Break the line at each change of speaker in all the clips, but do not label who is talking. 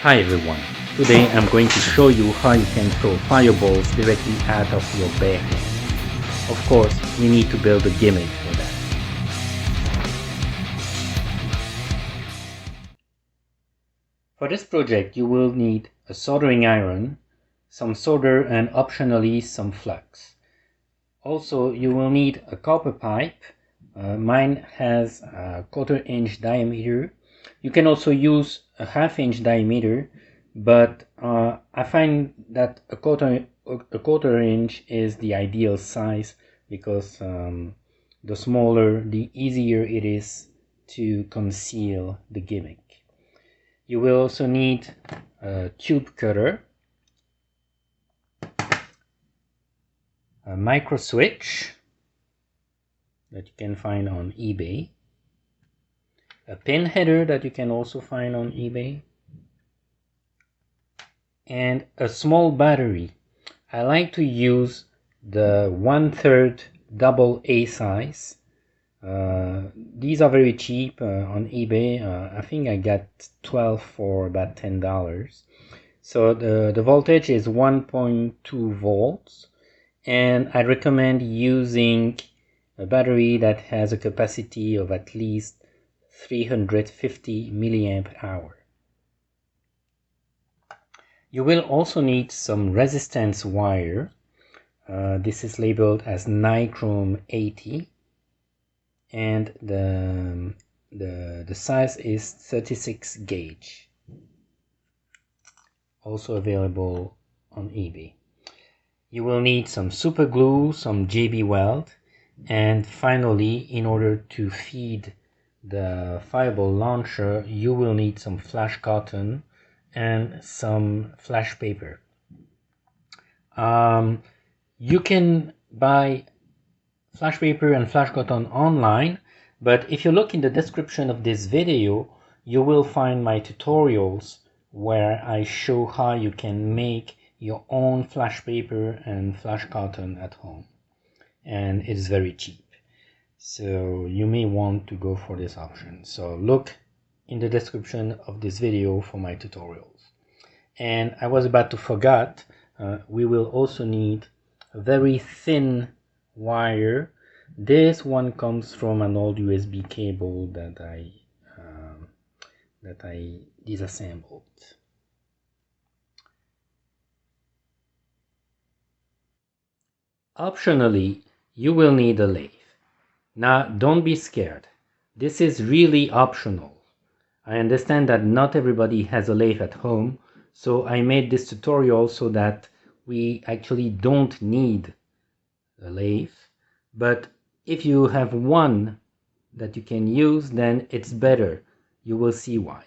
Hi everyone, today I'm going to show you how you can throw fireballs directly out of your bare hand. Of course, we need to build a gimmick for that. For this project you will need a soldering iron, some solder and optionally some flux. Also you will need a copper pipe. Mine has a 1/4 inch diameter. You can also use a 1/2 inch diameter, but I find that a quarter inch is the ideal size because the smaller, the easier it is to conceal the gimmick. You will also need a tube cutter, a micro switch that you can find on eBay, a pin header that you can also find on eBay, and a small battery. I like to use the 1/3 double A size. These are very cheap on eBay. I think I got 12 for about $10. So the voltage is 1.2 volts, and I recommend using a battery that has a capacity of at least 350 milliamp hour. You will also need some resistance wire. This is labeled as nichrome 80, and the size is 36 gauge. Also available on eBay. You will need some super glue, some JB Weld, and finally, in order to feed the fireball launcher, you will need some flash cotton and some flash paper. You can buy flash paper and flash cotton online, but if you look in the description of this video, you will find my tutorials where I show how you can make your own flash paper and flash cotton at home, and it's very cheap, so you may want to go for this option. So look in the description of this video for my tutorials. And I was about to forget, we will also need a very thin wire. This one comes from an old USB cable that I disassembled. Optionally, you will need a lathe. Now, don't be scared. This is really optional. I understand that not everybody has a lathe at home, so I made this tutorial so that we actually don't need a lathe. But if you have one that you can use, then it's better. You will see why.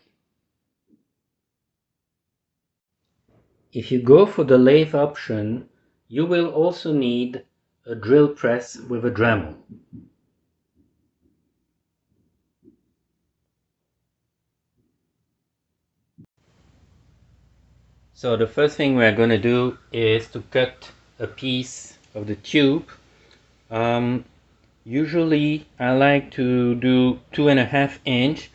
If you go for the lathe option, you will also need a drill press with a Dremel. So the first thing we're going to do is to cut a piece of the tube. Usually I like to do 2.5 inch.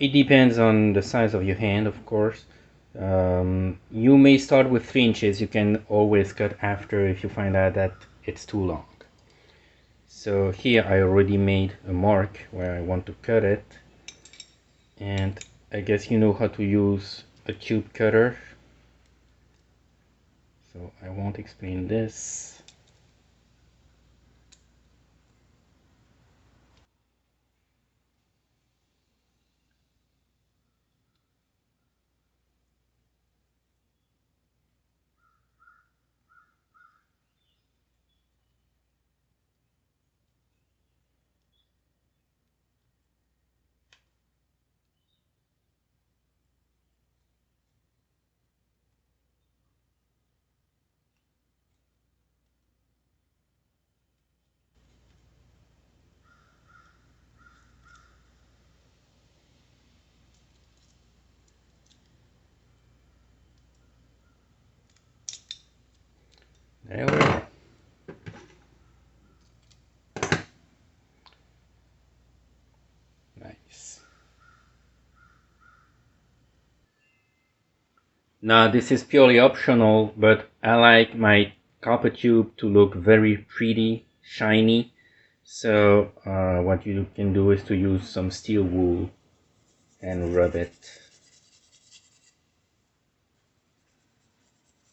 It depends on the size of your hand, of course. You may start with 3 inches. You can always cut after if you find out that it's too long. So here I already made a mark where I want to cut it, and I guess you know how to use a tube cutter, so I won't explain this. There we are. Nice. Now this is purely optional, but I like my copper tube to look very pretty, shiny. So what you can do is to use some steel wool and rub it.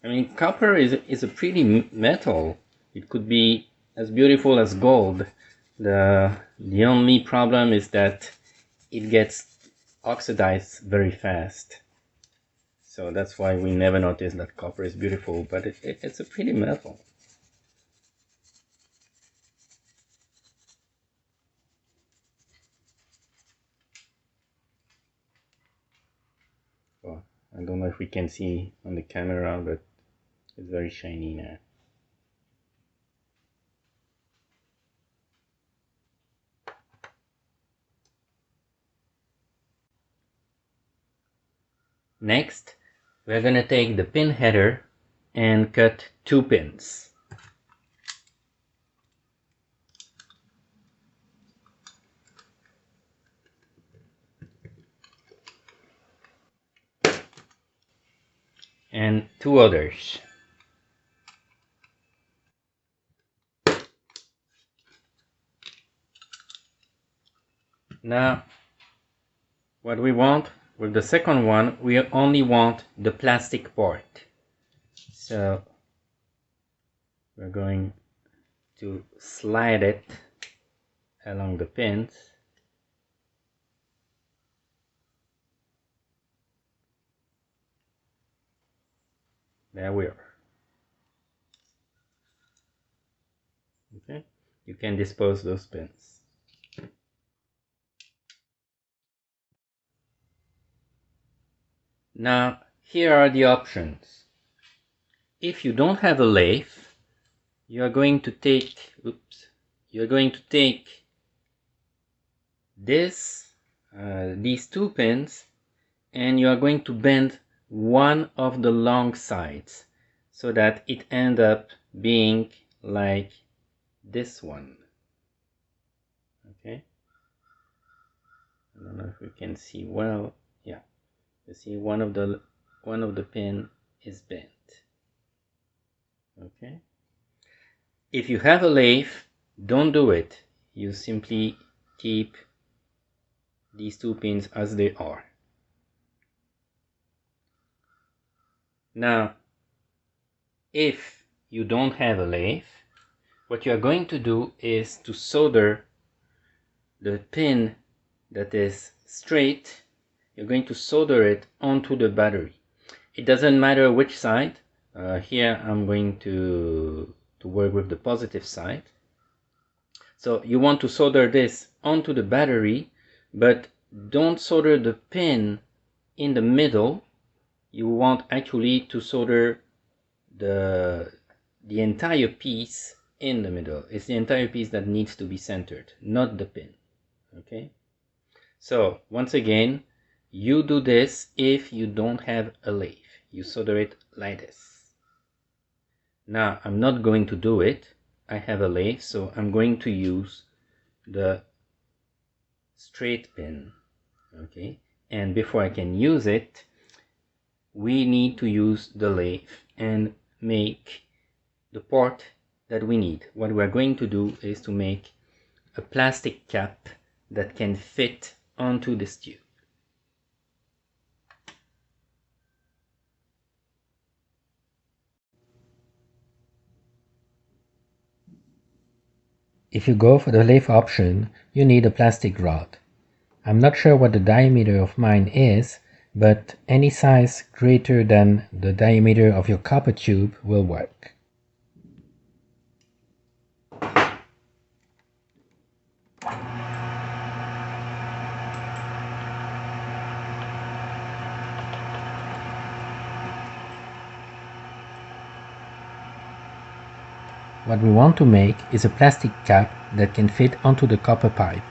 I mean, copper is a pretty metal. It could be as beautiful as gold. The only problem is that it gets oxidized very fast. So that's why we never notice that copper is beautiful, but it's a pretty metal. Well, I don't know if we can see on the camera, but it's very shiny now. Next, we're going to take the pin header and cut 2 pins. And 2 others. Now, what we want with the second one, we only want the plastic part. So we're going to slide it along the pins. There we are. Okay, you can dispose those pins. Now, here are the options. If you don't have a lathe, you are going to take, these 2 pins, and you are going to bend one of the long sides so that it ends up being like this one. Okay, I don't know if we can see well. Yeah, you see one of the pin is bent. Okay, if you have a lathe, don't do it. You simply keep these 2 pins as they are. Now, if you don't have a lathe, what you are going to do is to solder the pin that is straight. You're going to solder it onto the battery. It doesn't matter which side. Here I'm going to work with the positive side. So you want to solder this onto the battery, but don't solder the pin in the middle. You want actually to solder the entire piece in the middle. It's the entire piece that needs to be centered, not the pin. Okay, so once again, you do this if you don't have a lathe. You solder it like this. Now I'm not going to do it. I have a lathe, so I'm going to use the straight pin. Okay, and before I can use it, we need to use the lathe and make the part that we need. What we're going to do is to make a plastic cap that can fit onto this tube. If you go for the lathe option, you need a plastic rod. I'm not sure what the diameter of mine is, but any size greater than the diameter of your copper tube will work. What we want to make is a plastic cap that can fit onto the copper pipe.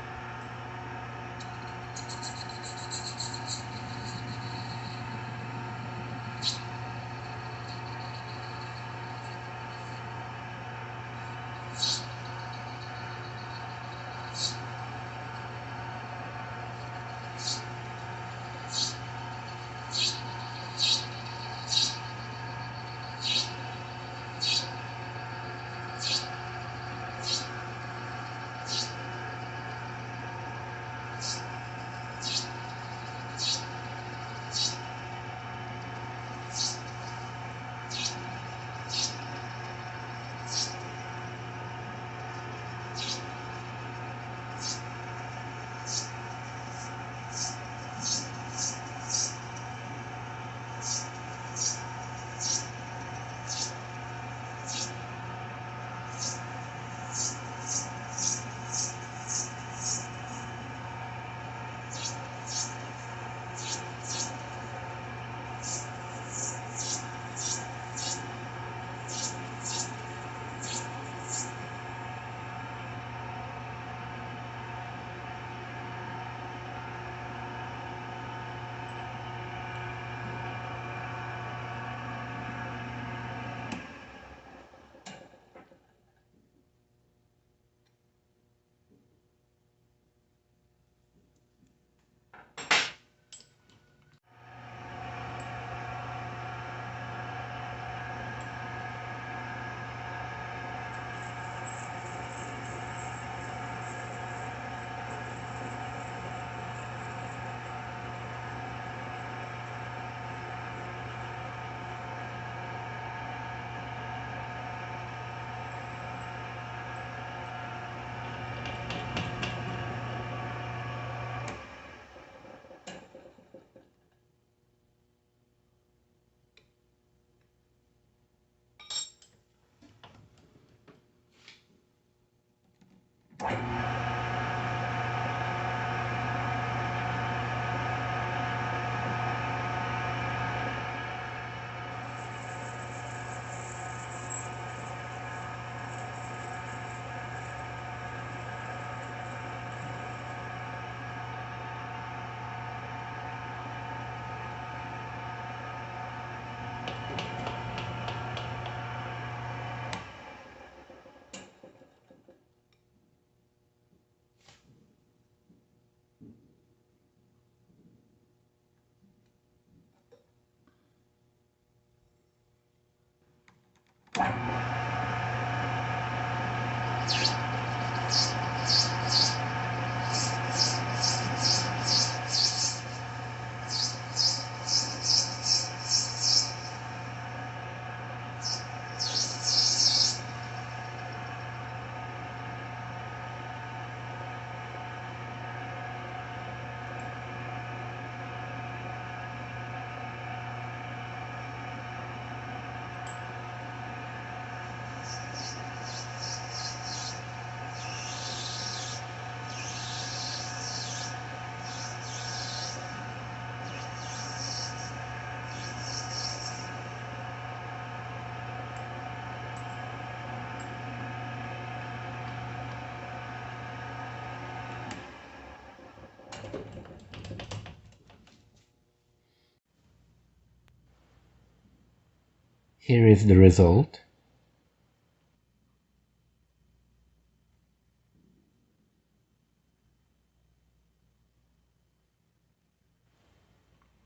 Here is the result.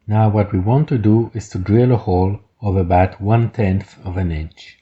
Now what we want to do is to drill a hole of about 1/10 of an inch.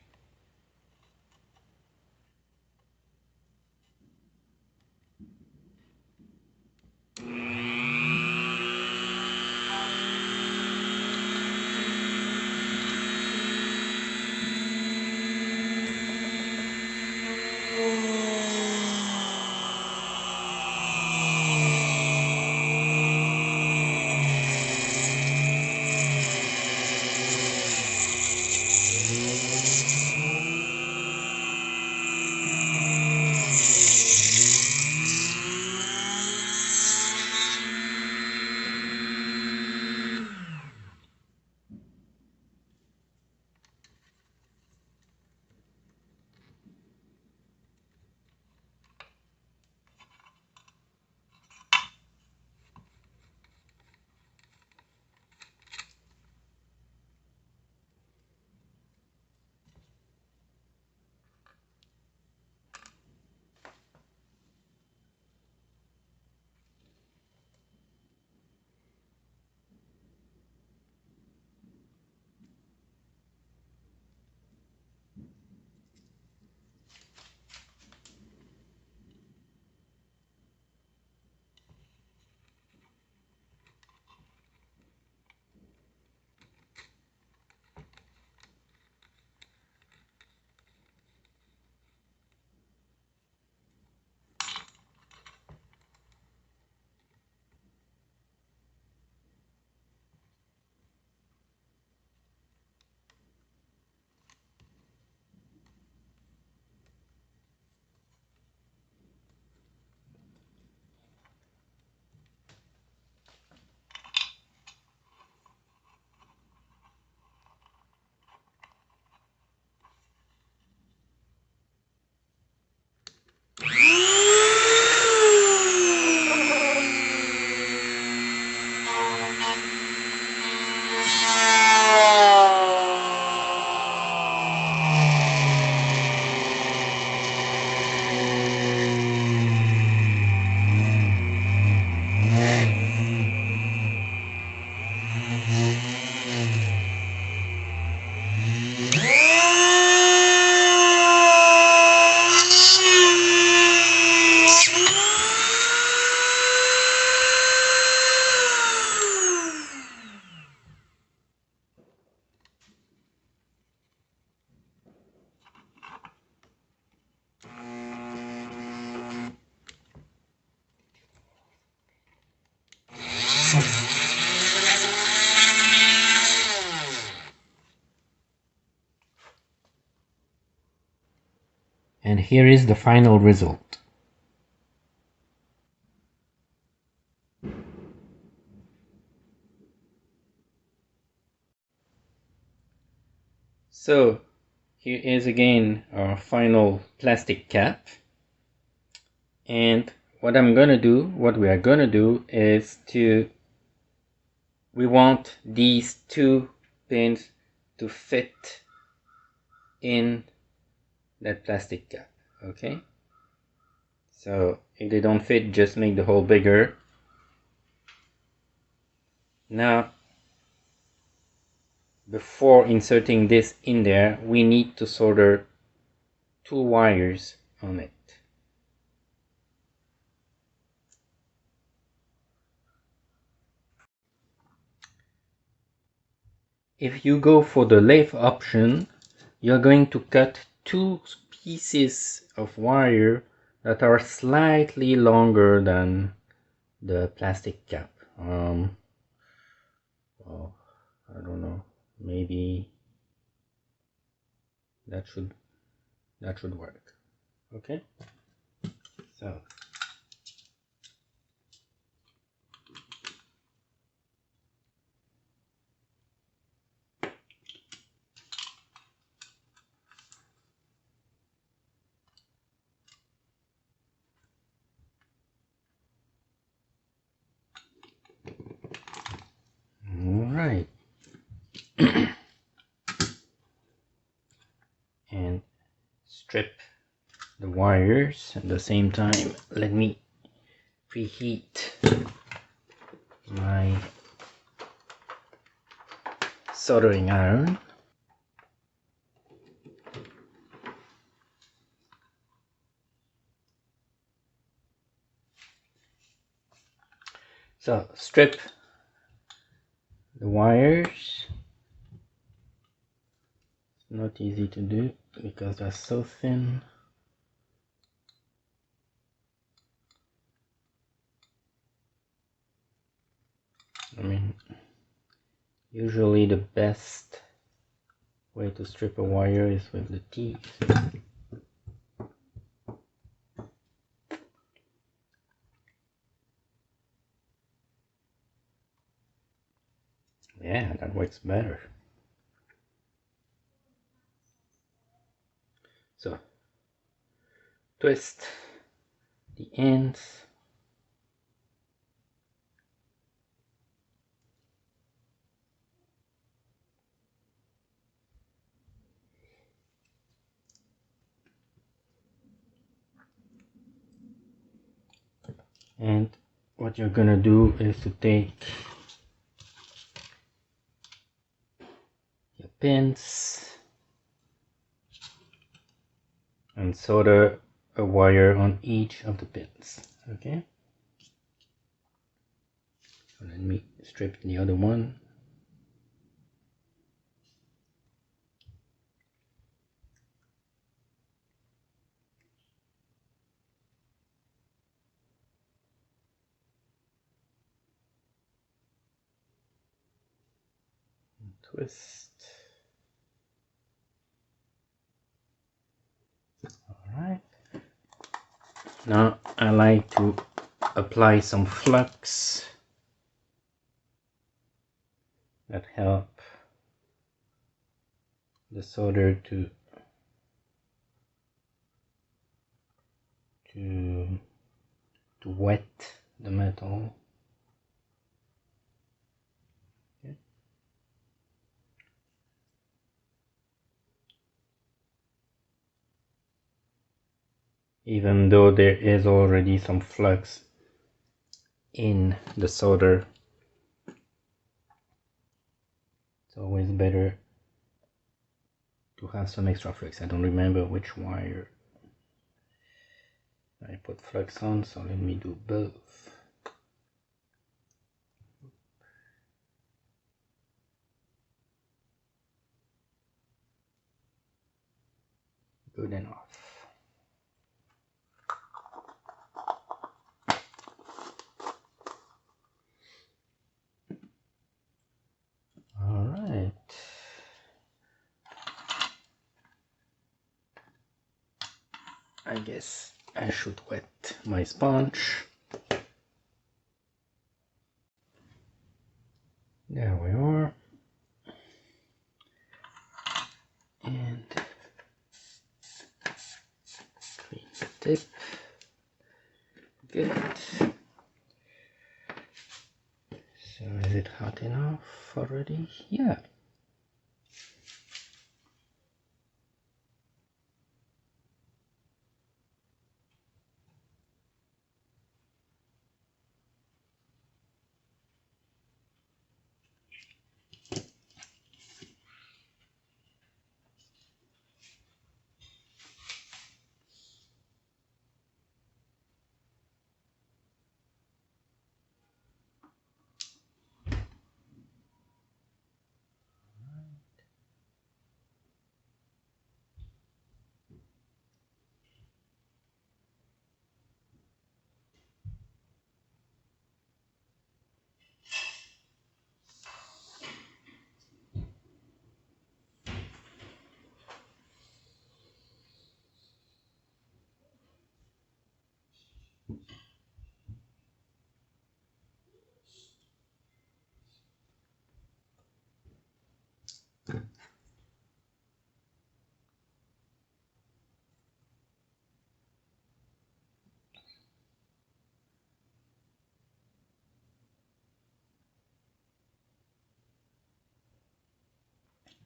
And here is the final result. So here is again our final plastic cap. And what we are gonna do is we want these two pins to fit in that plastic cap, okay? So if they don't fit, just make the hole bigger. Now, before inserting this in there, we need to solder two wires on it. If you go for the lathe option, you're going to cut two pieces of wire that are slightly longer than the plastic cap. Well, I don't know, maybe that should work. Okay, so all right. and strip the wires. At the same time, let me preheat my soldering iron. So strip the wires. It's not easy to do because they're so thin. I mean, usually the best way to strip a wire is with the teeth. Yeah, that works better. So twist the ends. And what you're gonna do is to take your pins and solder a wire on each of the pins. Okay, so let me strip the other one. Twist. Alright, now I like to apply some flux that help the solder to wet the metal. Okay. Even though there is already some flux in the solder, it's always better to have some extra flux. I don't remember which wire I put flux on, so let me do both. Good enough. All right. I guess I should wet my sponge. There we are. And clean the tip. Good. So is it hot enough already? Yeah.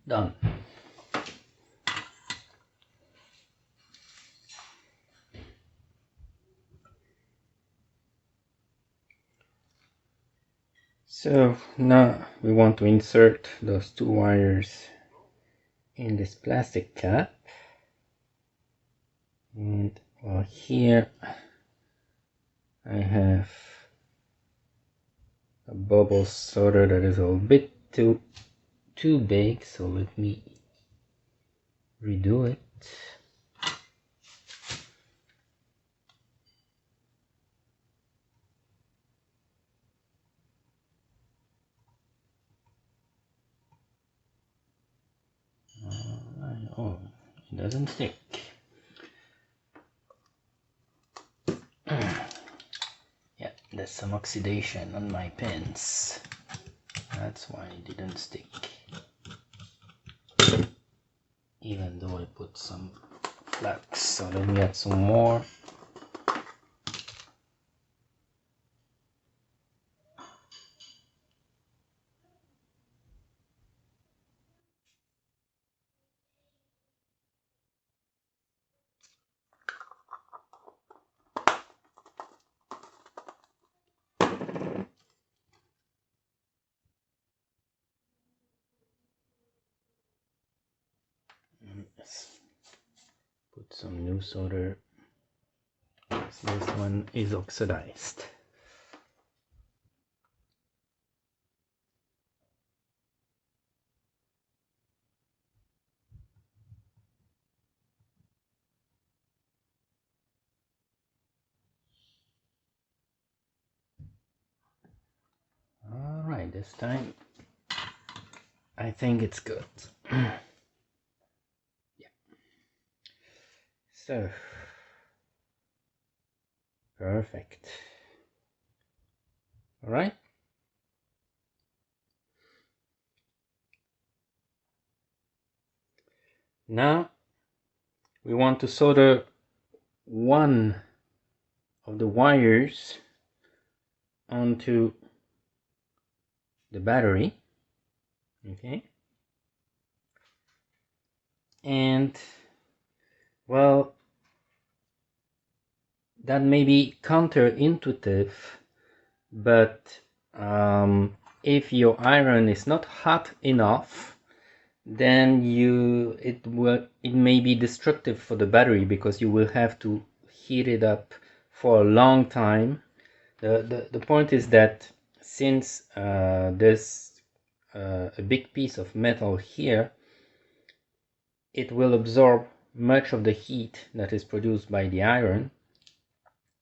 Done. So now we want to insert those two wires in this plastic cap, and well, here I have a bubble solder that is a little bit too big, so let me redo it. Oh, it doesn't stick. Yeah, there's some oxidation on my pins. That's why it didn't stick. Even though I put some flux. So let me add some more. Yes. Put some new solder. This one is oxidized. Alright, this time I think it's good. Yeah. So, perfect. Alright. Now we want to solder one of the wires onto the battery. Okay. And well, that may be counterintuitive, but if your iron is not hot enough, then it may be destructive for the battery, because you will have to heat it up for a long time. The point is that since there's a big piece of metal here, it will absorb much of the heat that is produced by the iron,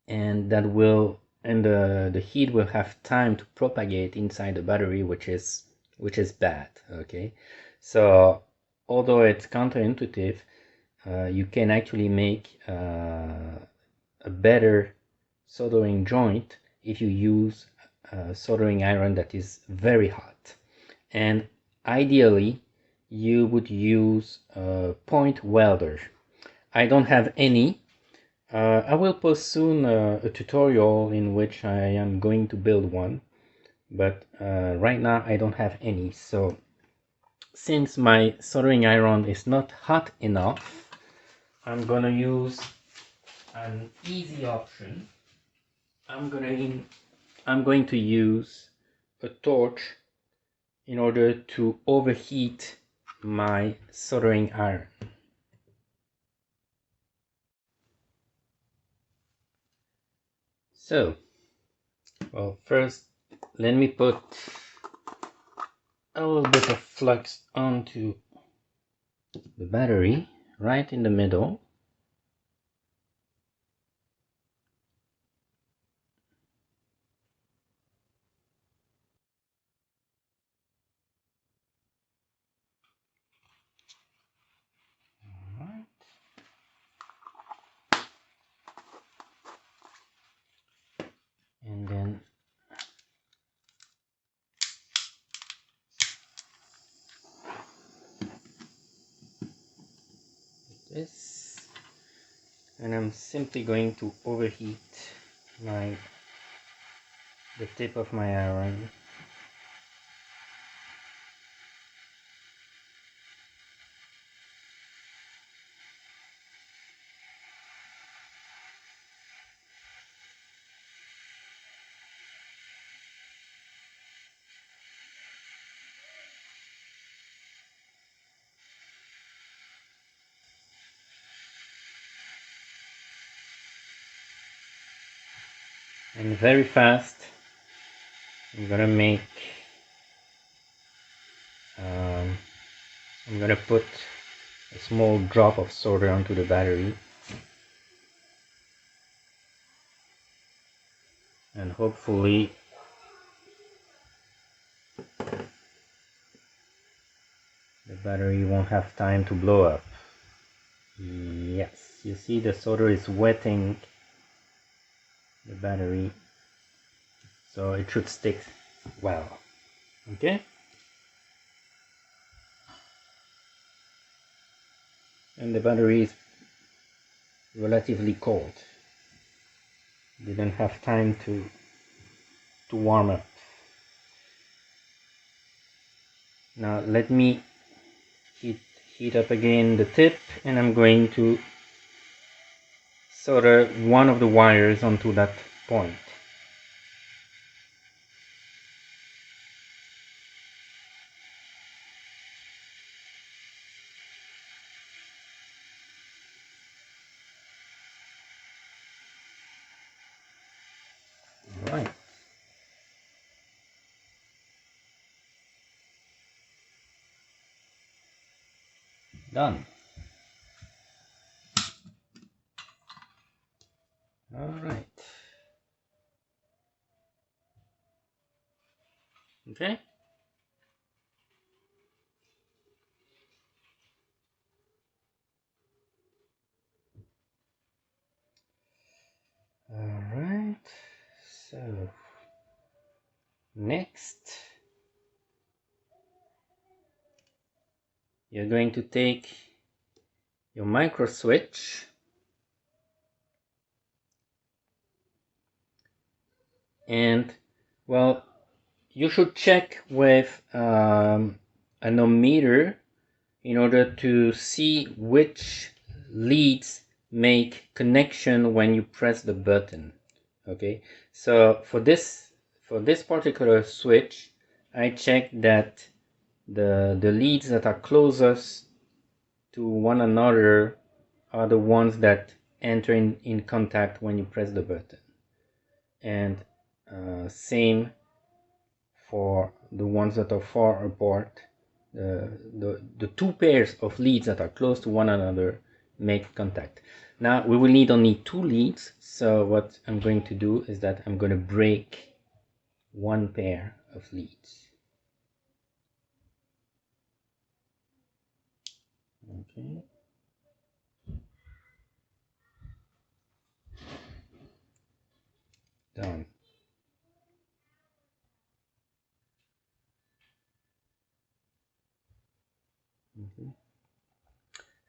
and the heat will have time to propagate inside the battery, which is bad. Okay, so although it's counterintuitive, you can actually make a better soldering joint if you use soldering iron that is very hot. And ideally you would use a point welder. I don't have any. I will post soon a tutorial in which I am going to build one, but right now I don't have any. So since my soldering iron is not hot enough, I'm gonna use an easy option. I'm going to use a torch in order to overheat my soldering iron. So, well, first let me put a little bit of flux onto the battery right in the middle. All right. And then this, and I'm simply going to overheat the tip of my iron. And very fast I'm gonna make I'm gonna put a small drop of solder onto the battery, and hopefully the battery won't have time to blow up. Yes, you see the solder is wetting the battery, so it should stick well. Okay, and the battery is relatively cold, didn't have time to warm up. Now let me heat up again the tip, and I'm going to solder one of the wires onto that point. All right. Done. All right. Okay. All right. So next, you're going to take your micro switch and, well, you should check with an ohmmeter in order to see which leads make connection when you press the button. Okay, so for this particular switch, I check that the leads that are closest to one another are the ones that enter in contact when you press the button, and same for the ones that are far apart. The two pairs of leads that are close to one another make contact. Now we will need only two leads, so what I'm going to do is that I'm going to break one pair of leads. Okay. Done. Okay.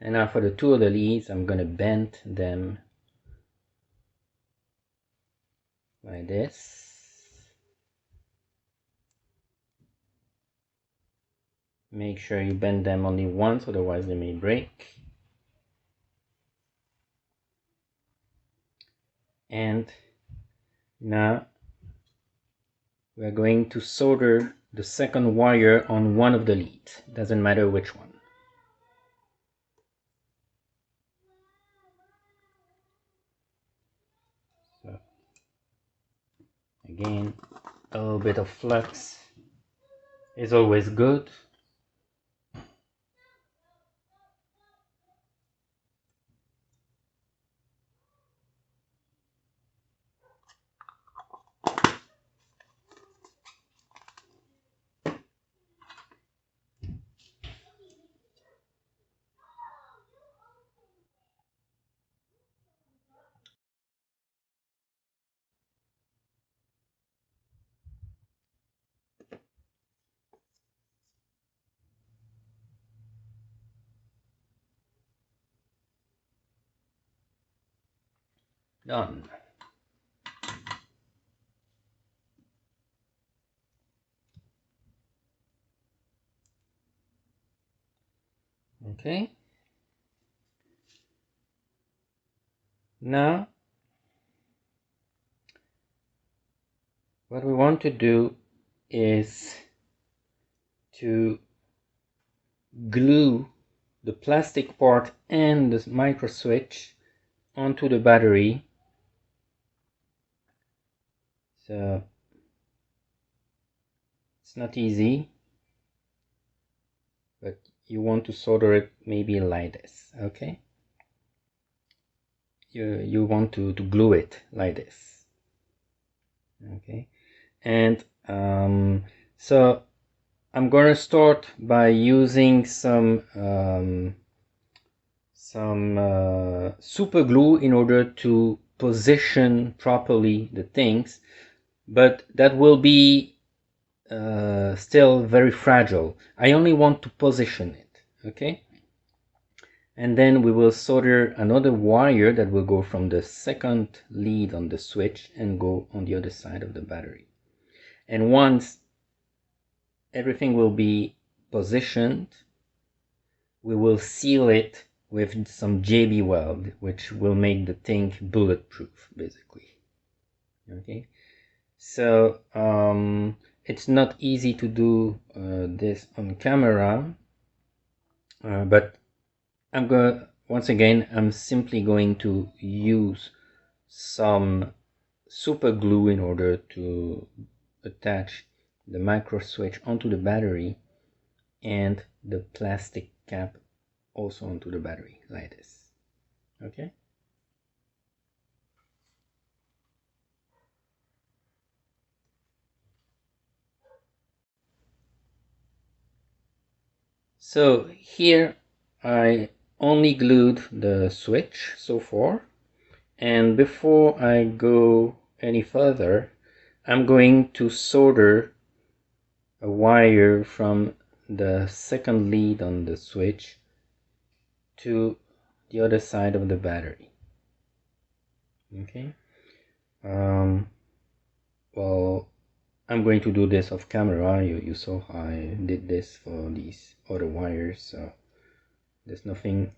And now for the two other leads, I'm going to bend them like this. Make sure you bend them only once, otherwise they may break. And now we're going to solder the second wire on one of the leads. Doesn't matter which one. So again, a little bit of flux is always good. Done. Okay. Now, what we want to do is to glue the plastic part and the micro switch onto the battery So it's not easy, but you want to solder it maybe like this, okay? You want to glue it like this, okay? And so I'm going to start by using some super glue in order to position properly the things, but that will be still very fragile. I only want to position it, okay? And then we will solder another wire that will go from the second lead on the switch and go on the other side of the battery. And once everything will be positioned, we will seal it with some JB weld, which will make the thing bulletproof, basically. Okay, so it's not easy to do this on camera, but I'm simply going to use some super glue in order to attach the micro switch onto the battery and the plastic cap also onto the battery like this. Okay. So here I only glued the switch so far, and before I go any further, I'm going to solder a wire from the second lead on the switch to the other side of the battery. Okay. Well, I'm going to do this off camera. You saw I did this for these other wires, so there's nothing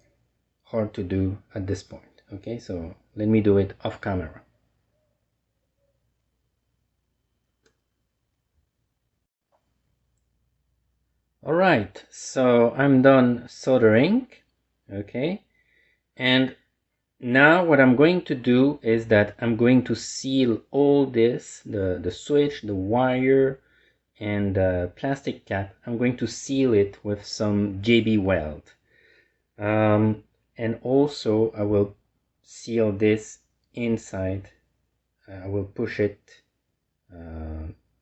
hard to do at this point. Okay, so let me do it off camera. Alright, so I'm done soldering. Okay, and now what I'm going to do is that I'm going to seal all this, the switch, the wire, and the plastic cap. I'm going to seal it with some JB weld. And also I will seal this inside. I will push it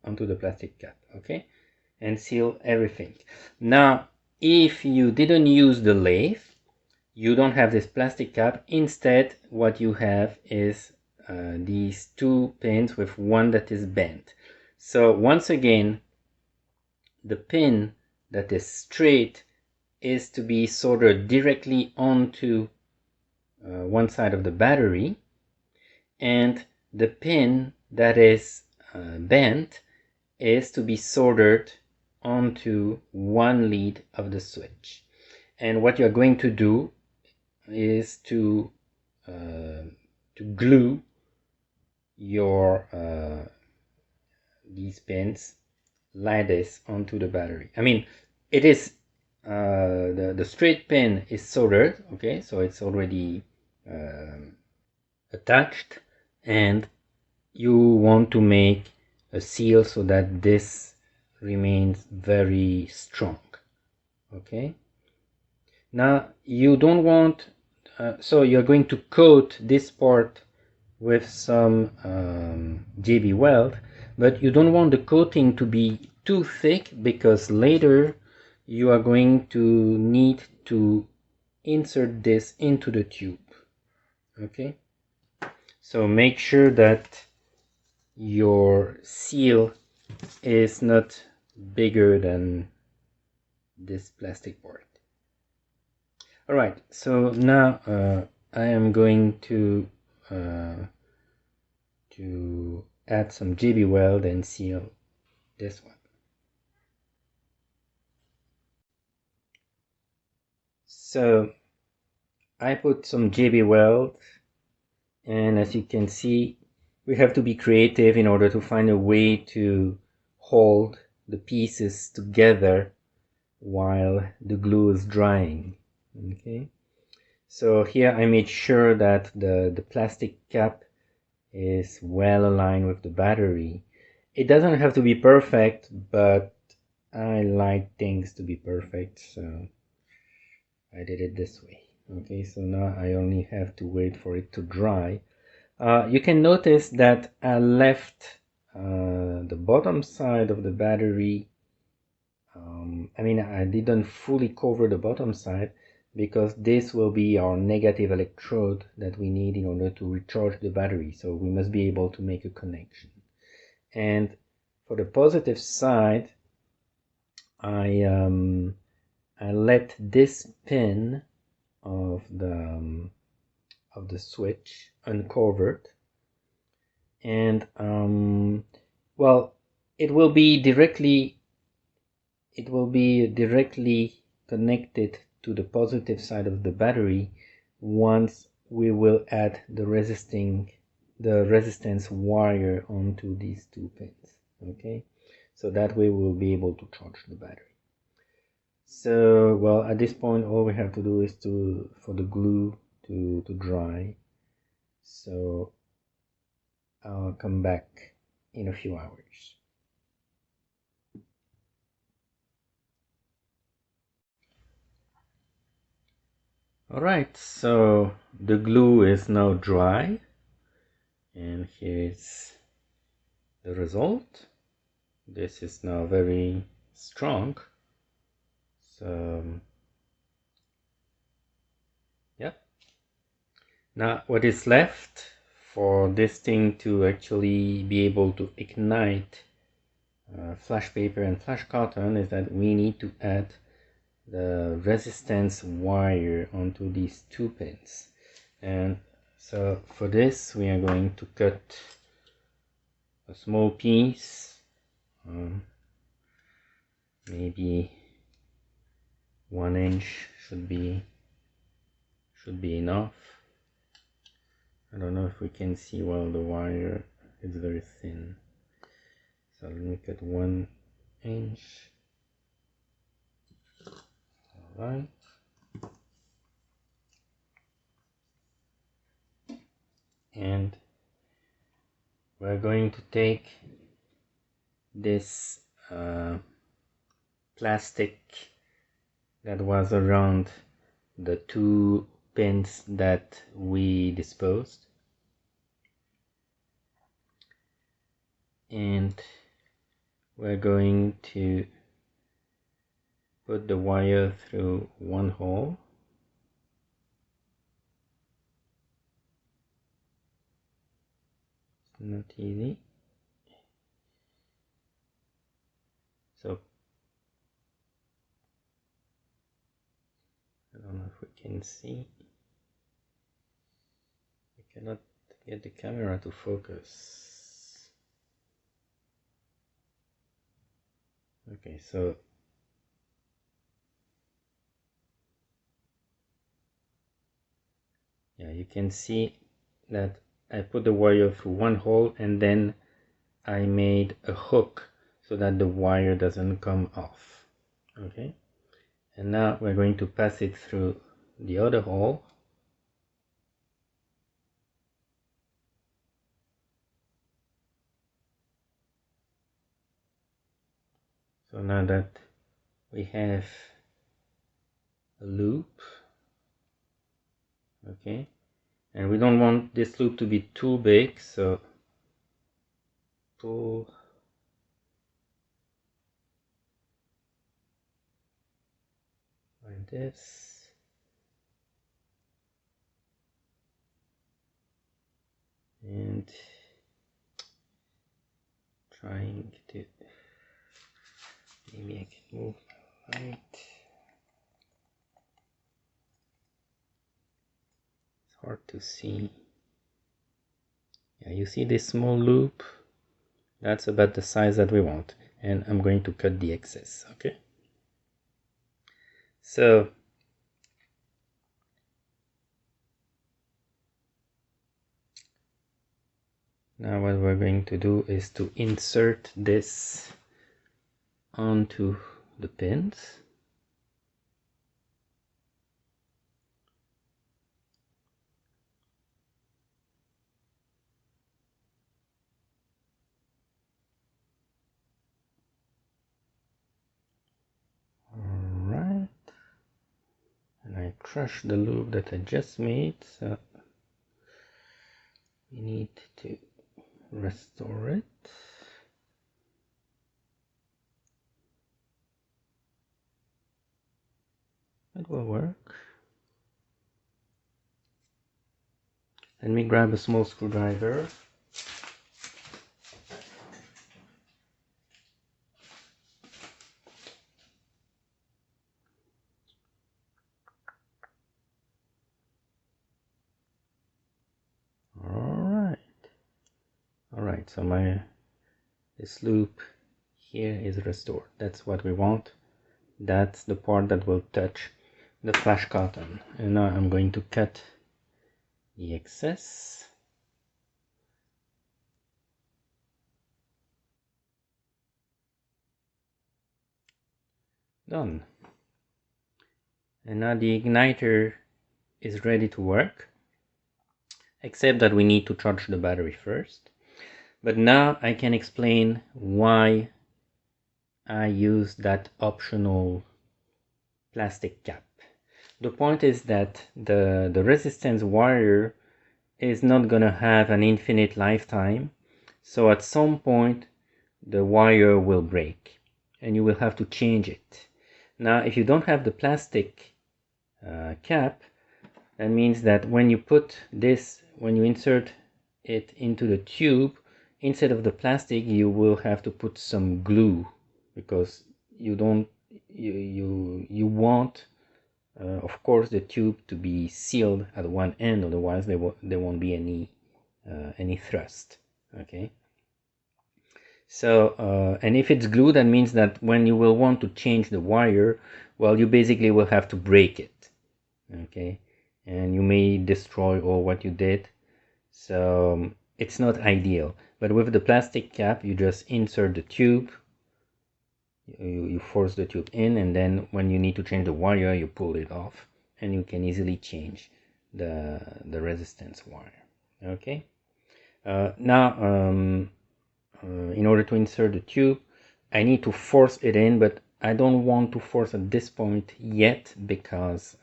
onto the plastic cap, okay, and seal everything. Now if you didn't use the lathe, you don't have this plastic cap. Instead what you have is these two pins with one that is bent. So once again, the pin that is straight is to be soldered directly onto one side of the battery, and the pin that is bent is to be soldered onto one lead of the switch. And what you're going to do is to glue your these pins like this onto the battery. I mean, it is the straight pin is soldered, okay, so it's already attached, and you want to make a seal so that this remains very strong. Okay, now you don't want so you're going to coat this part with some JB weld, but you don't want the coating to be too thick, because later you are going to need to insert this into the tube. Okay, so make sure that your seal is not bigger than this plastic part. All right, so now I am going to add some JB weld and seal this one. So I put some JB weld, and as you can see, we have to be creative in order to find a way to hold the pieces together while the glue is drying. Okay, so here I made sure that the plastic cap is well aligned with the battery. It doesn't have to be perfect, but I like things to be perfect, so I did it this way. Okay, so now I only have to wait for it to dry. You can notice that I left the bottom side of the battery. I didn't fully cover the bottom side because this will be our negative electrode that we need in order to recharge the battery. So we must be able to make a connection. And for the positive side, I let this pin of the switch uncovered, and well, it will be directly connected to the positive side of the battery once we will add the resistance wire onto these two pins. Okay, so that way we'll be able to charge the battery. So, well, at this point all we have to do is for the glue to dry. So I'll come back in a few hours. Alright, so the glue is now dry, and here's the result. This is now very strong. So yeah. Now what is left for this thing to actually be able to ignite flash paper and flash cotton is that we need to add the resistance wire onto these two pins. And so for this we are going to cut a small piece, maybe 1 inch should be enough. I don't know if we can see while the wire is very thin, so let me cut 1 inch. Alright, and we're going to take this plastic that was around the two pins that we disposed, and we're going to put the wire through one hole. It's not easy. So I don't know if we can see. I cannot get the camera to focus. Okay, so yeah, you can see that I put the wire through one hole and then I made a hook so that the wire doesn't come off. Okay, and now we're going to pass it through the other hole. So now that we have a loop, okay, and we don't want this loop to be too big, so pull like this, and trying to, maybe I can move my light. It's hard to see. Yeah, you see this small loop? That's about the size that we want, and I'm going to cut the excess. Okay, so now what we're going to do is to insert this onto the pins. trash the loop that I just made, so we need to restore it. It will work. Let me grab a small screwdriver. Alright, so this loop here is restored. That's what we want. That's the part that will touch the flash cotton. And now I'm going to cut the excess. Done. And now the igniter is ready to work, except that we need to charge the battery first. But now I can explain why I use that optional plastic cap. The point is that the resistance wire is not gonna have an infinite lifetime, so at some point the wire will break and you will have to change it. Now if you don't have the plastic cap, that means that when you put this, when you insert it into the tube, instead of the plastic you will have to put some glue, because you want of course the tube to be sealed at one end, otherwise there won't be any thrust. Okay, so and if it's glue, that means that when you will want to change the wire, well, you basically will have to break it. Okay, and you may destroy all what you did, so it's not ideal. But with the plastic cap, you just insert the tube, you force the tube in, and then when you need to change the wire, you pull it off and you can easily change the resistance wire. Okay, now in order to insert the tube, I need to force it in, but I don't want to force at this point yet, because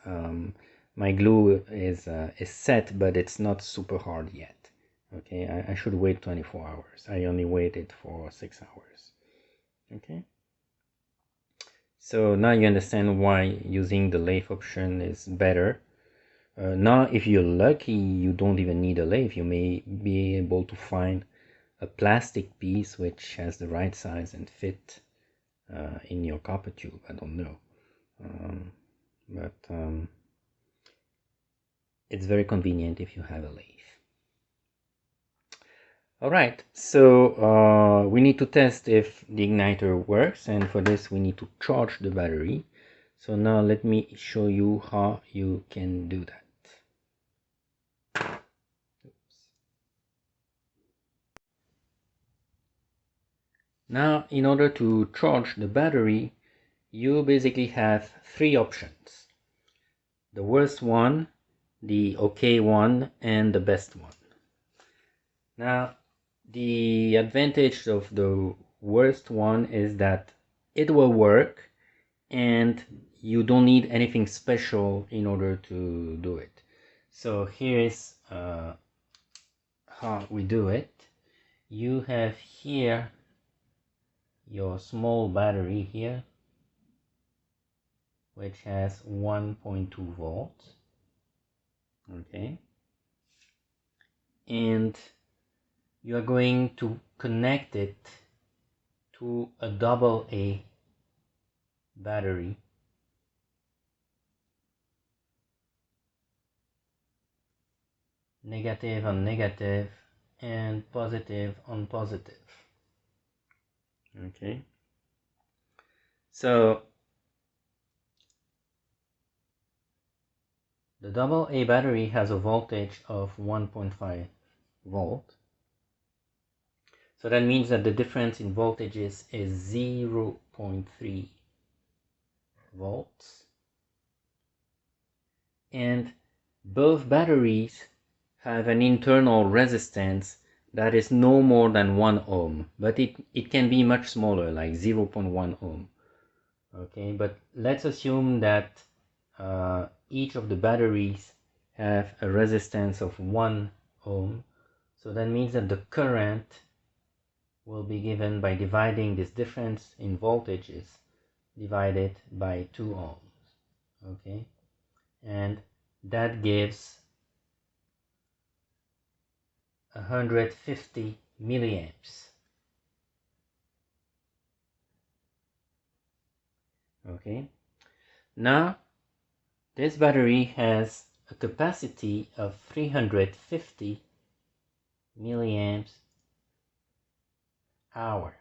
my glue is set, but it's not super hard yet. Okay, I should wait 24 hours. I only waited for 6 hours. Okay, so now you understand why using the lathe option is better. Now if you're lucky, you don't even need a lathe. You may be able to find a plastic piece which has the right size and fit in your copper tube. I don't know, but it's very convenient if you have a lathe. Alright, so we need to test if the igniter works, and for this we need to charge the battery. So now let me show you how you can do that. Oops. Now, in order to charge the battery, you basically have three options: the worst one, the okay one, and the best one. Now, the advantage of the worst one is that it will work and you don't need anything special in order to do it. So here's how we do it. You have here your small battery here, which has 1.2 volts. Okay, and you are going to connect it to a AA battery, negative on negative and positive on positive. Okay, so the AA battery has a voltage of 1.5 volt. So that means that the difference in voltages is 0.3 volts. And both batteries have an internal resistance that is no more than 1 ohm, but it can be much smaller, like 0.1 ohm. Okay, but let's assume that each of the batteries have a resistance of 1 ohm. So that means that the current will be given by dividing this difference in voltages divided by 2 ohms. Okay, and that gives 150 milliamps. Okay, now this battery has a capacity of 350 milliamps hour.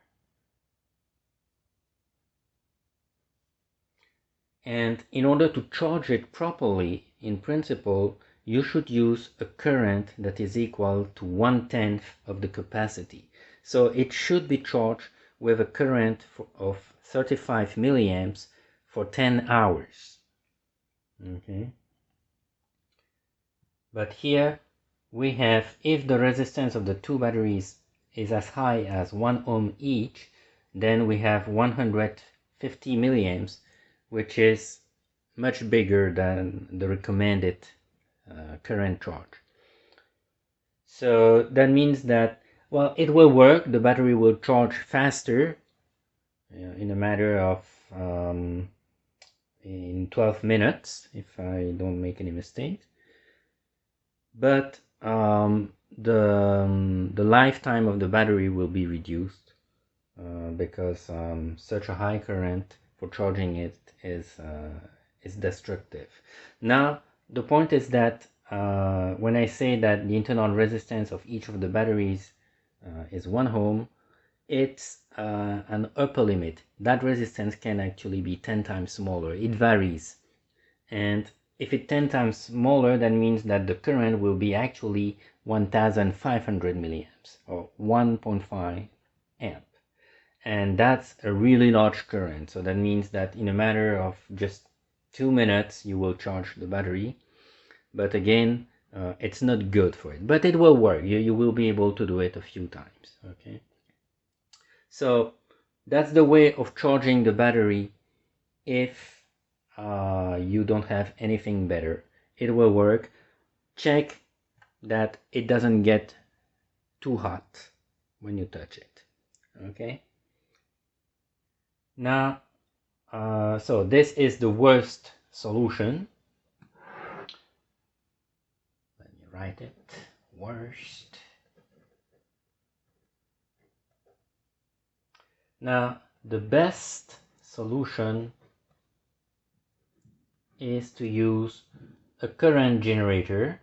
And in order to charge it properly, in principle, you should use a current that is equal to 1/10 of the capacity. So it should be charged with a current of 35 milliamps for 10 hours. Okay. But here we have, if the resistance of the two batteries is as high as 1 ohm each, then we have 150 milliamps, which is much bigger than the recommended current charge. So that means that, well, it will work. The battery will charge faster in a matter of in 12 minutes, if I don't make any mistakes. But the lifetime of the battery will be reduced because such a high current for charging it is destructive. Now the point is that when I say that the internal resistance of each of the batteries is 1 ohm, it's an upper limit. That resistance can actually be 10 times smaller. It varies, and if it's 10 times smaller, that means that the current will be actually 1500 milliamps or 1.5 amp. And that's a really large current. So that means that in a matter of just 2 minutes, you will charge the battery. But again, it's not good for it. But it will work. You will be able to do it a few times. Okay. So that's the way of charging the battery if you don't have anything better. It will work. Check that it doesn't get too hot when you touch it. Okay. Now, so this is the worst solution. Let me write it. Worst. Now, the best solution is to use a current generator,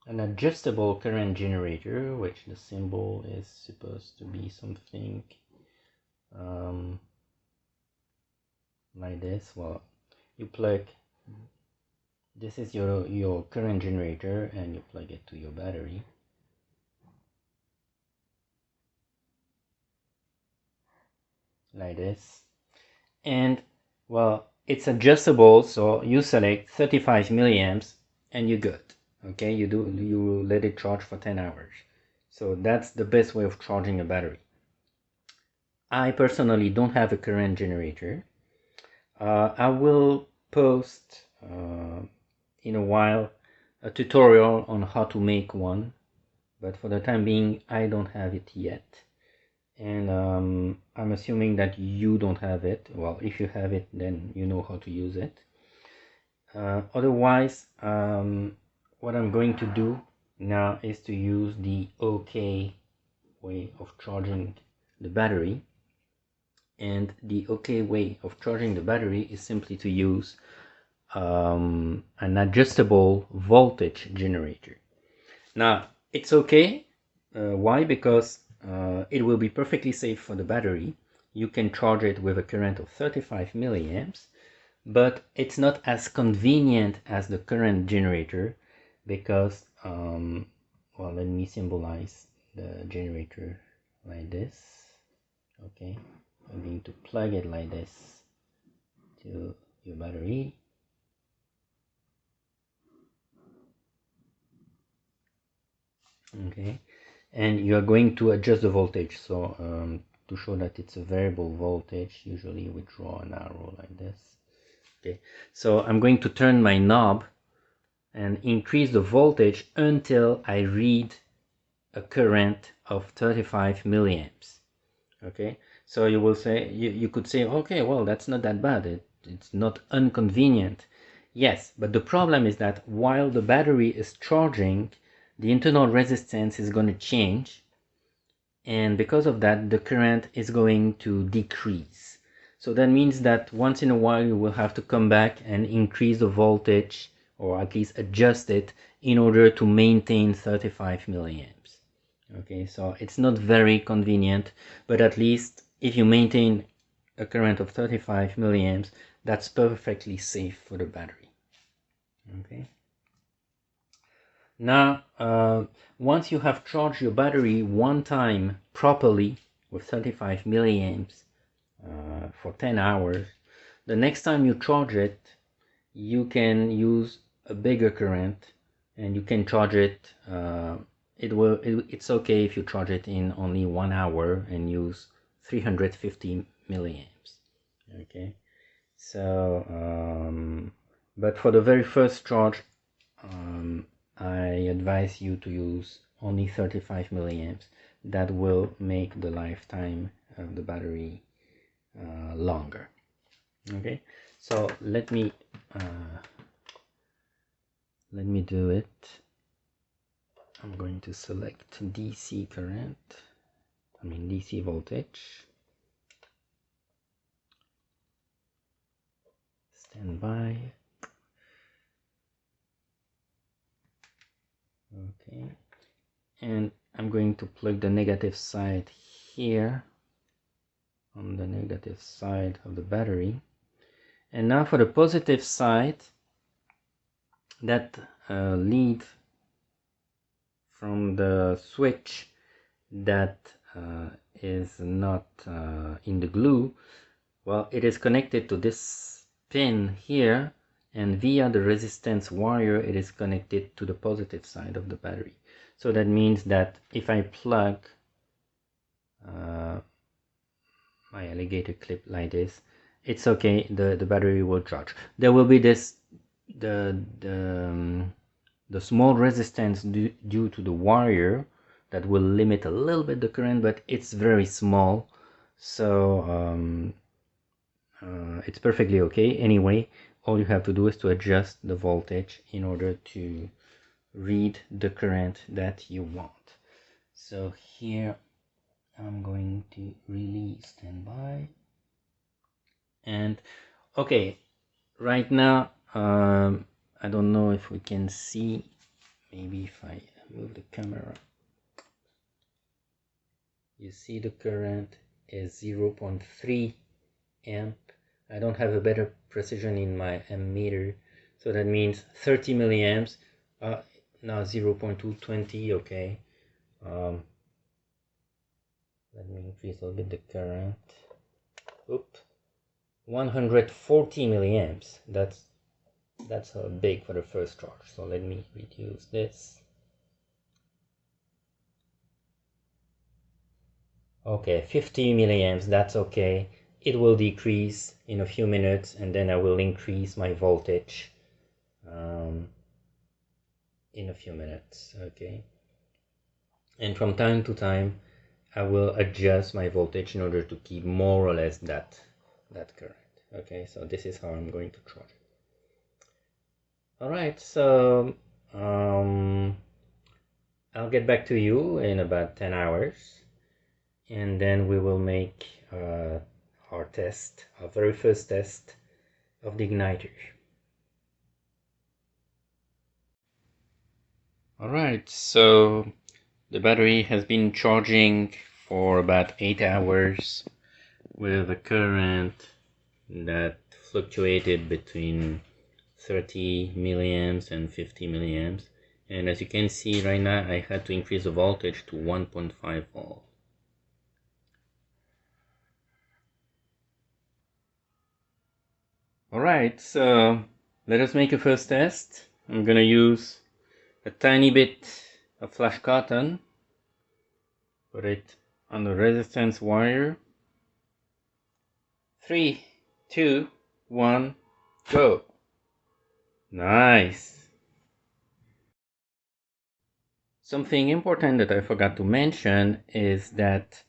an adjustable current generator, which the symbol is supposed to be something like this. Well, you plug, this is your current generator, and you plug it to your battery. Like this. And well, it's adjustable, so you select 35 milliamps and you're good. Okay, you let it charge for 10 hours. So that's the best way of charging a battery. I personally don't have a current generator. I will post in a while a tutorial on how to make one, but for the time being I don't have it yet. And I'm assuming that you don't have it. Well, if you have it, then you know how to use it. Otherwise, what I'm going to do now is to use the OK way of charging the battery. And the OK way of charging the battery is simply to use an adjustable voltage generator. Now, it's okay. Why? Because it will be perfectly safe for the battery. You can charge it with a current of 35 milliamps, but it's not as convenient as the current generator because, well, let me symbolize the generator like this. Okay, I'm going to plug it like this to your battery. Okay, and you are going to adjust the voltage. So to show that it's a variable voltage, usually we draw an arrow like this. Okay, so I'm going to turn my knob and increase the voltage until I read a current of 35 milliamps. Okay, so you will say, you could say, okay, well, that's not that bad, it's not inconvenient. Yes, but the problem is that while the battery is charging, the internal resistance is going to change, and because of that the current is going to decrease. So that means that once in a while you will have to come back and increase the voltage, or at least adjust it, in order to maintain 35 milliamps. Okay, so it's not very convenient, but at least if you maintain a current of 35 milliamps, that's perfectly safe for the battery. Okay. Now, once you have charged your battery one time properly with 35 milliamps for 10 hours, the next time you charge it, you can use a bigger current, and you can charge it. It's okay if you charge it in only 1 hour and use 350 milliamps. Okay, so but for the very first charge, I advise you to use only 35 milliamps. That will make the lifetime of the battery longer. Okay, so let me do it. I'm going to select DC current, DC voltage. Stand by. Okay, and I'm going to plug the negative side here on the negative side of the battery. And now for the positive side, that lead from the switch that is not in the glue, well, it is connected to this pin here, and via the resistance wire it is connected to the positive side of the battery. So that means that if I plug my alligator clip like this, it's okay, the battery will charge. There will be this the small resistance due to the wire that will limit a little bit the current, but it's very small, so it's perfectly okay. Anyway, all you have to do is to adjust the voltage in order to read the current that you want. So here I'm going to release standby, and okay, right now I don't know if we can see, maybe if I move the camera, you see the current is 0.3 amp. I don't have a better precision in my ammeter, so that means 30 milliamps. Now 0.220. Okay, let me increase a little bit the current. Oop, 140 milliamps. That's big for the first charge. So let me reduce this. Okay, 50 milliamps. That's okay. It will decrease in a few minutes, and then I will increase my voltage in a few minutes. Okay, and from time to time I will adjust my voltage in order to keep more or less that current. Okay, so this is how I'm going to charge it. All right, so I'll get back to you in about 10 hours, and then we will make our test, our very first test of the igniter. Alright, so the battery has been charging for about 8 hours with a current that fluctuated between 30 milliamps and 50 milliamps, and as you can see right now I had to increase the voltage to 1.5 volt. Alright, so let us make a first test. I'm gonna use a tiny bit of flash cotton, put it on the resistance wire. 3, 2, 1, Go. Nice. Something important that I forgot to mention is that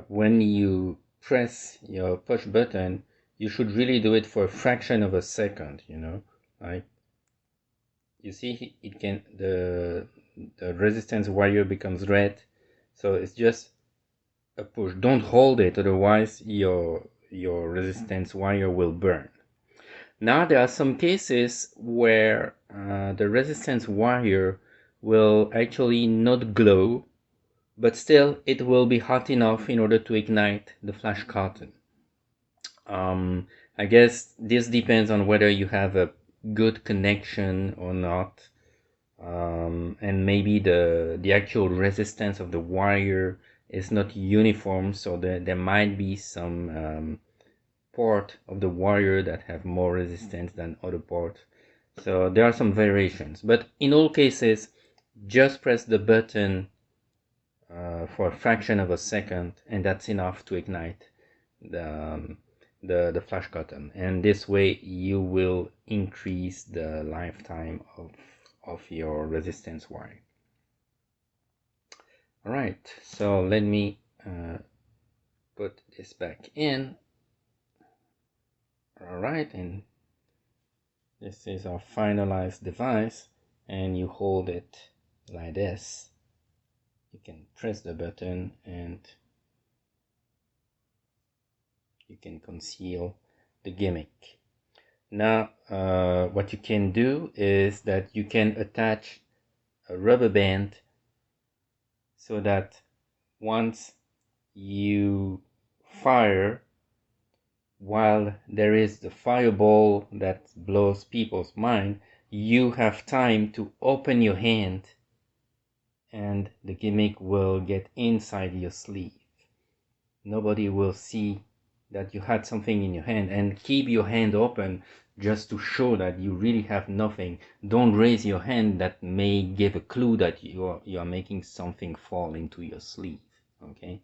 when you press your push button, you should really do it for a fraction of a second, you know, like you see it can the resistance wire becomes red, so it's just a push. Don't hold it, otherwise your resistance wire will burn. Now there are some cases where the resistance wire will actually not glow, but still it will be hot enough in order to ignite the flash cotton. I guess this depends on whether you have a good connection or not, and maybe the actual resistance of the wire is not uniform, so there might be some part of the wire that have more resistance than other parts. So there are some variations, but in all cases, just press the button for a fraction of a second, and that's enough to ignite the flash cotton. And this way you will increase the lifetime of your resistance wire. All right, so let me put this back in. All right, and this is our finalized device, and you hold it like this. You can press the button and you can conceal the gimmick. Now what you can do is that you can attach a rubber band so that once you fire, while there is the fireball that blows people's mind, you have time to open your hand and the gimmick will get inside your sleeve. Nobody will see that you had something in your hand, and keep your hand open just to show that you really have nothing. Don't raise your hand, that may give a clue that you are making something fall into your sleeve. Okay,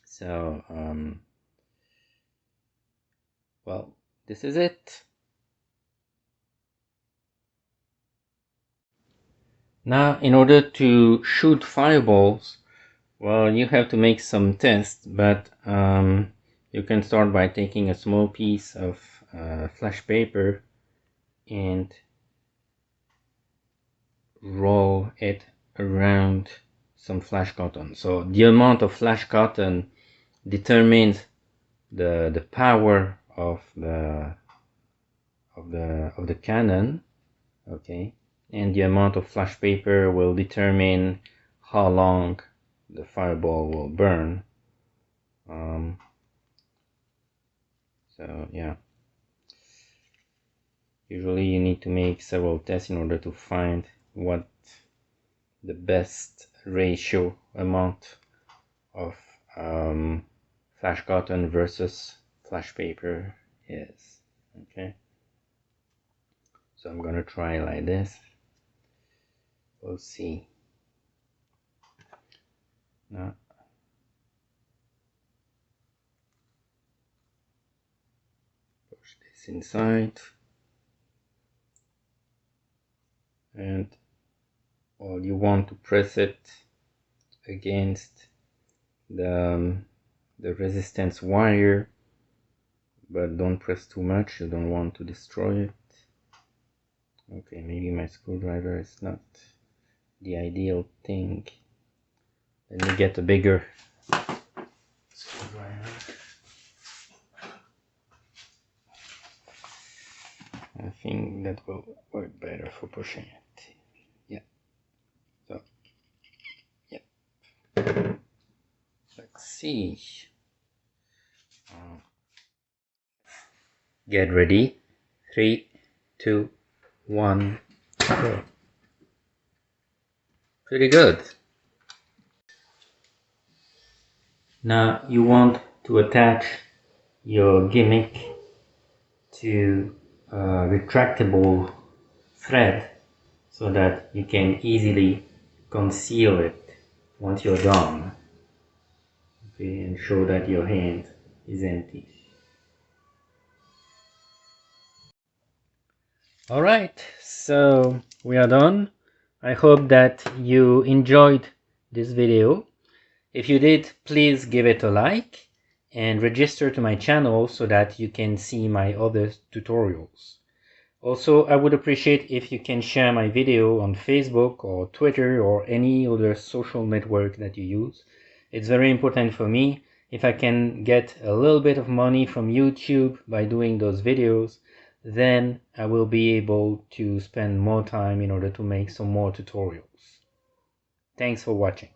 so well, this is it. Now in order to shoot fireballs, well, you have to make some tests, but you can start by taking a small piece of flash paper and roll it around some flash cotton. So the amount of flash cotton determines the power of the cannon, okay, and the amount of flash paper will determine how long the fireball will burn. So yeah, usually you need to make several tests in order to find what the best ratio amount of flash cotton versus flash paper is. Okay, so I'm gonna try like this. We'll see. Now push this inside, and well, you want to press it against the resistance wire, but don't press too much, you don't want to destroy it. Okay, maybe my screwdriver is not the ideal thing. Let me get a bigger screwdriver. I think that will work better for pushing it. Yeah. So, yeah. Let's see. Get ready. 3, 2, 1, go. Pretty good. Now you want to attach your gimmick to a retractable thread so that you can easily conceal it once you're done. Okay, and show that your hand is empty. Alright, so we are done. I hope that you enjoyed this video. If you did, please give it a like and register to my channel so that you can see my other tutorials. Also, I would appreciate if you can share my video on Facebook or Twitter or any other social network that you use. It's very important for me. If I can get a little bit of money from YouTube by doing those videos, then I will be able to spend more time in order to make some more tutorials. Thanks for watching.